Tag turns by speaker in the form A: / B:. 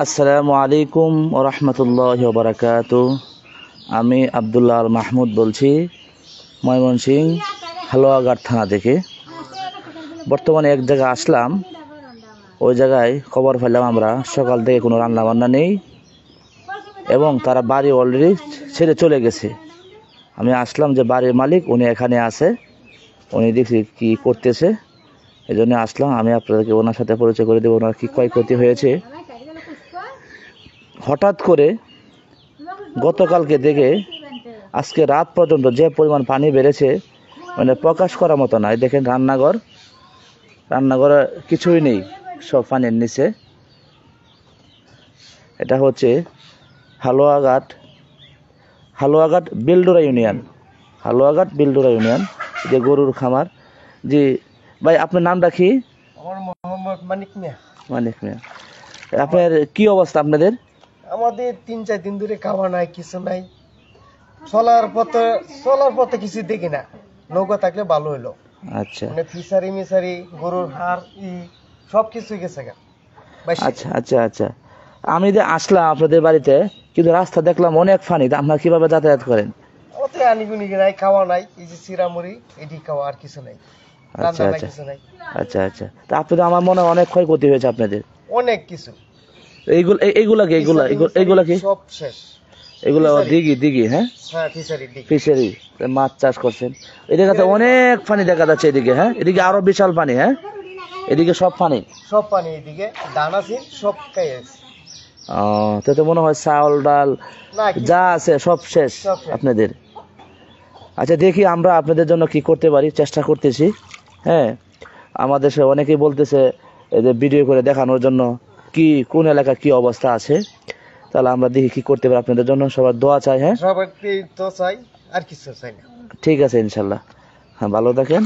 A: আসসালামু আলাইকুম ওয়া রাহমাতুল্লাহি ওয়া বারাকাতুহু। আমি আব্দুল্লাহ আল মাহমুদ বলছি, ময়মনসিংহ হালুয়াঘাট থানা থেকে। বর্তমানে এক জায়গায় আসলাম, ওই জায়গায় খবর পেলাম আমরা সকাল থেকে কোনো রান্না বান্না নেই এবং তারা বাড়ি অলরেডি ছেড়ে চলে গেছে। আমি আসলাম যে বাড়ির মালিক উনি এখানে আছে, উনি দেখছি কি করতেছে, এই জন্য আসলাম। আমি আপনাদেরকে ওনার সাথে পরিচয় করে দেবো, ওনার কী ক্ষয়ক্ষতি হয়েছে। হঠাৎ করে গতকালকে দেখে আজকে রাত পর্যন্ত যে পরিমাণ পানি বেড়েছে, মানে প্রকাশ করার মতো নয়। দেখেন রান্নাঘরে কিছুই নেই, সব পানির নিচে। এটা হচ্ছে হালুয়াঘাট বিলডোরা ইউনিয়ন, যে গরুর খামার। জি ভাই, আপনার নামটা কি?
B: আমার মোহাম্মদ মানিক মিয়া।
A: আপনার কি অবস্থা? আপনাদের
B: আমাদের 3-4 দিন ধরে খাওয়া নাই, কিছু নাই। চলার পথে কিছু দেখি না। নৌকা থাকলে ভালো হইলো।
A: আচ্ছা,
B: মানে ফিসারি গরুর হাড় সবকিছু গেছে গা।
A: আচ্ছা। আমি যে আসলাম আপনাদের বাড়িতে, কিন্তু রাস্তা দেখলাম অনেক পানি। আপনারা কিভাবে যাতায়াত করেন?
B: ওতে আনিগুনি নাই, খাওয়া নাই। এই যে চিরামুড়ি এটি খাওয়া, আর কিছু নাই।
A: আচ্ছা। তা আপনাদের আমার মনে হয় অনেক ক্ষয়ক্ষতি হয়েছে আপনাদের।
B: অনেক কিছু।
A: এইগুলা কি?
B: সব শেষ।
A: এগুলো দিঘি? হ্যাঁ, ফিশারি, মাছ চাষ করছেন। এদিকে অনেক পানি দেখা যাচ্ছে এদিকে। হ্যাঁ, এদিকে আরো বিশাল পানি। হ্যাঁ, এদিকে সব পানি
B: এদিকে দানা ছিল, সব খাই আছে।
A: তো মনে হয় চাউল ডাল যা আছে সব শেষ আপনাদের। আচ্ছা, দেখি আমরা আপনাদের জন্য কি করতে পারি, চেষ্টা করতেছি। হ্যাঁ, আমাদের সে অনেকেই বলতেছে যে ভিডিও করে দেখানোর জন্য কোন এলাকা কি অবস্থা আছে। তাহলে আমরা দেখি কি করতে পারি আপনাদের জন্য। সবার দোয়া চাই। হ্যাঁ,
B: সবার তো চাই, আর কিছু চাই না।
A: ঠিক আছে, ইনশাল্লাহ। হ্যাঁ, ভালো থাকেন।